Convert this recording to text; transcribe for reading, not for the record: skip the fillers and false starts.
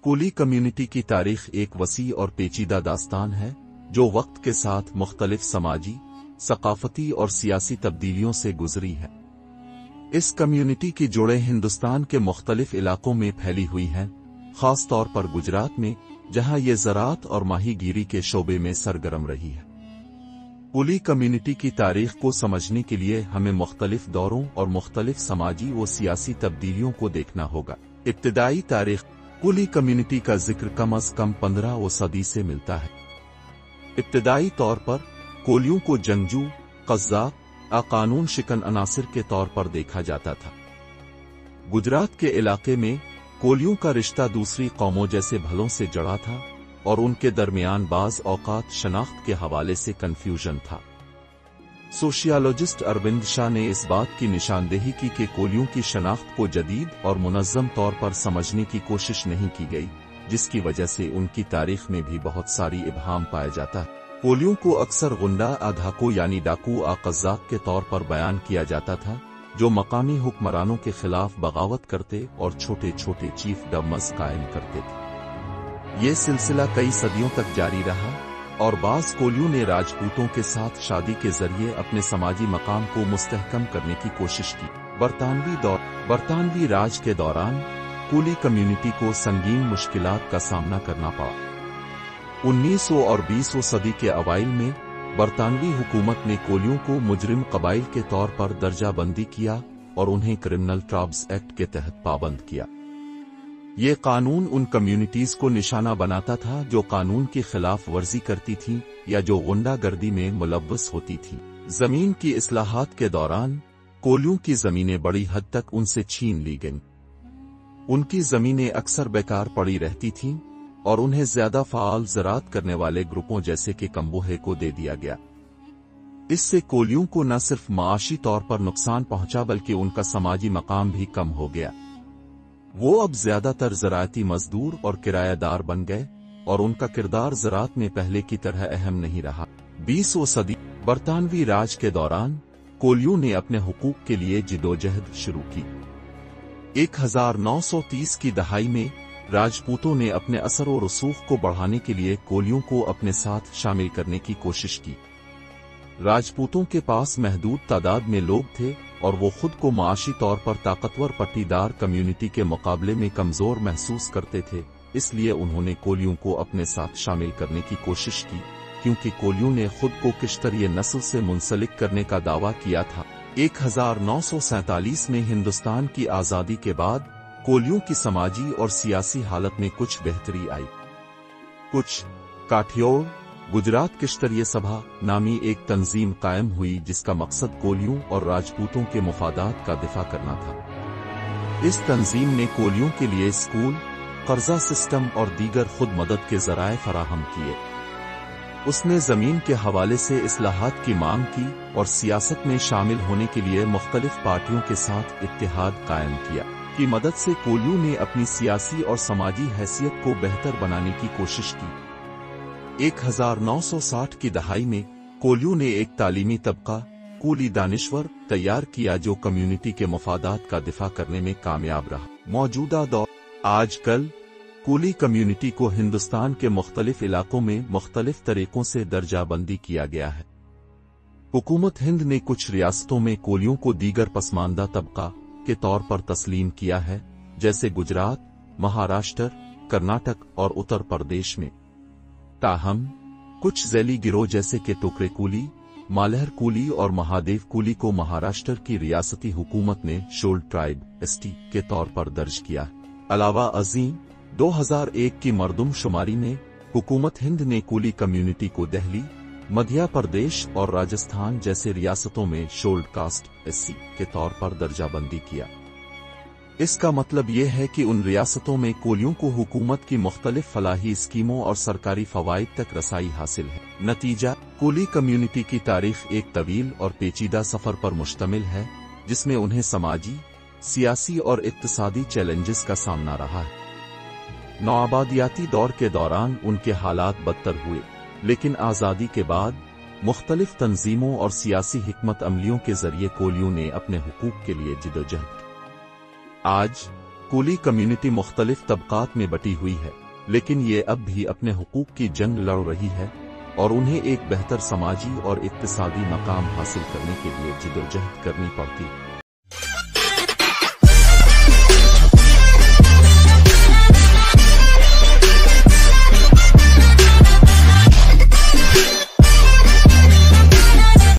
کولی community کی تاریخ ایک وسیع اور پیچیدہ داستان ہے جو وقت کے ساتھ مختلف سماجی، ثقافتی اور سیاسی تبدیلیوں سے گزری ہے۔ اس کمیونٹی کی جڑیں ہندوستان کے مختلف علاقوں میں پھیلی ہوئی ہیں، خاص طور پر گجرات میں، جہاں یہ زراعت اور ماہی گیری کے شعبے میں سرگرم رہی ہے۔ کولی کمیونٹی کی تاریخ کو سمجھنے کے لیے ہمیں مختلف دوروں اور مختلف سماجی و سیاسی تبدیلیوں کو دیکھنا ہوگا۔ ابتدائی تاریخ کولی کمیونٹی کا ذکر کم از کم 15ویں صدی سے ملتا ہے۔ ابتدائی طور پر کولیوں کو جنگجو، قذاق، قانون شکن عناصر کے طور پر دیکھا جاتا تھا۔ گجرات کے علاقے میں کولیوں کا رشتہ دوسری قوموں جیسے بھلوں سے جڑا تھا اور ان کے درمیان بعض اوقات شناخت کے حوالے سے کنفیوژن تھا۔ سوشیالوجسٹ اروند شاہ نے اس بات کی نشاندہی کی کہ کولیوں کی شناخت کو جدید اور منظم طور پر سمجھنے کی کوشش نہیں کی گئی، جس کی وجہ سے ان کی تاریخ میں بھی بہت ساری ابہام پایا جاتا ہے۔ کولیوں کو اکثر غنڈہ ڈھاکو یعنی ڈاکو قذاق کے طور پر بیان کیا جاتا تھا، جو مقامی حکمرانوں کے خلاف بغاوت کرتے اور چھوٹے چھوٹے چیف ڈمز قائم کرتے تھے۔ یہ سلسلہ کئی صدیوں تک جاری رہا اور بعض کولیوں نے راجپوتوں کے ساتھ شادی کے ذریعے اپنے سماجی مقام کو مستحکم کرنے کی کوشش کی۔ برطانوی راج کے دوران کولی کمیونٹی کو سنگین مشکلات کا سامنا کرنا پڑا۔ 19 اور 20 صدی کے اوائل میں برطانوی حکومت نے کولیوں کو مجرم قبائل کے طور پر درجہ بندی کیا اور انہیں کرمنل ٹرائبز ایکٹ کے تحت پابند کیا۔ یہ قانون ان کمیونٹیز کو نشانہ بناتا تھا جو قانون کی خلاف ورزی کرتی تھیں یا جو غنڈہ گردی میں ملوث ہوتی تھیں۔ زمین کی اصلاحات کے دوران کولیوں کی زمینیں بڑی حد تک ان سے چھین لی گئیں۔ ان کی زمینیں اکثر بیکار پڑی رہتی تھیں اور انہیں زیادہ فعال زراعت کرنے والے گروپوں جیسے کہ کمبوہے کو دے دیا گیا۔ اس سے کولیوں کو نہ صرف معاشی طور پر نقصان پہنچا بلکہ ان کا سماجی مقام بھی کم ہو گیا۔ وہ اب زیادہ تر زراعتی مزدور اور کرایہ دار بن گئے اور ان کا کردار زراعت میں پہلے کی طرح اہم نہیں رہا۔ 20ویں صدی برطانوی راج کے دوران کولیوں نے اپنے حقوق کے لیے جدوجہد شروع کی۔ 1930 کی دہائی میں راجپوتوں نے اپنے اثر و رسوخ کو بڑھانے کے لیے کولیوں کو اپنے ساتھ شامل کرنے کی کوشش کی۔ راجپوتوں کے پاس محدود تعداد میں لوگ تھے اور وہ خود کو معاشی طور پر طاقتور پٹی دار کمیونٹی کے مقابلے میں کمزور محسوس کرتے تھے، اس لیے انہوں نے کولیوں کو اپنے ساتھ شامل کرنے کی کوشش کی، کیونکہ کولیوں نے خود کو کشتری نسل سے منسلک کرنے کا دعویٰ کیا تھا۔ 1947 میں ہندوستان کی آزادی کے بعد کولیوں کی سماجی اور سیاسی حالت میں کچھ بہتری آئی۔ کچھ کاٹھیور گجرات کشتری سبھا نامی ایک تنظیم قائم ہوئی جس کا مقصد کولیوں اور راجپوتوں کے مفادات کا دفاع کرنا تھا۔ اس تنظیم نے کولیوں کے لیے اسکول، قرضہ سسٹم اور دیگر خود مدد کے ذرائع فراہم کیے۔ اس نے زمین کے حوالے سے اصلاحات کی مانگ کی اور سیاست میں شامل ہونے کے لیے مختلف پارٹیوں کے ساتھ اتحاد قائم کیا۔ کی مدد سے کولیوں نے اپنی سیاسی اور سماجی حیثیت کو بہتر بنانے کی کوشش کی۔ 1960 کی دہائی میں کولیوں نے ایک تعلیمی طبقہ کولی دانشور تیار کیا جو کمیونٹی کے مفادات کا دفاع کرنے میں کامیاب رہا۔ موجودہ دور آج کل کولی کمیونٹی کو ہندوستان کے مختلف علاقوں میں مختلف طریقوں سے درجہ بندی کیا گیا ہے۔ حکومت ہند نے کچھ ریاستوں میں کولیوں کو دیگر پسماندہ طبقہ کے طور پر تسلیم کیا ہے، جیسے گجرات، مہاراشٹر، کرناٹک اور اتر پردیش میں۔ تاہم کچھ ذیلی گروہ جیسے کہ ٹوکرے کولی، مالہر کولی اور مہادیو کولی کو مہاراشٹر کی ریاستی حکومت نے شولڈ ٹرائب (ST) کے طور پر درج کیا۔ علاوہ ازیں 2001 کی مردم شماری میں حکومت ہند نے کولی کمیونٹی کو دہلی، مدھیہ پردیش اور راجستھان جیسے ریاستوں میں شولڈ کاسٹ (SC) کے طور پر درجہ بندی کیا۔ اس کا مطلب یہ ہے کہ ان ریاستوں میں کولیوں کو حکومت کی مختلف فلاحی اسکیموں اور سرکاری فوائد تک رسائی حاصل ہے۔ نتیجہ، کولی کمیونٹی کی تاریخ ایک طویل اور پیچیدہ سفر پر مشتمل ہے جس میں انہیں سماجی، سیاسی اور اقتصادی چیلنجز کا سامنا رہا ہے۔ نوآبادیاتی دور کے دوران ان کے حالات بدتر ہوئے، لیکن آزادی کے بعد مختلف تنظیموں اور سیاسی حکمت عملیوں کے ذریعے کولیوں نے اپنے حقوق کے لیے جدوجہد کی۔ آج کولی کمیونٹی مختلف طبقات میں بٹی ہوئی ہے، لیکن یہ اب بھی اپنے حقوق کی جنگ لڑ رہی ہے اور انہیں ایک بہتر سماجی اور اقتصادی مقام حاصل کرنے کے لیے جدوجہد کرنی پڑتی ہے۔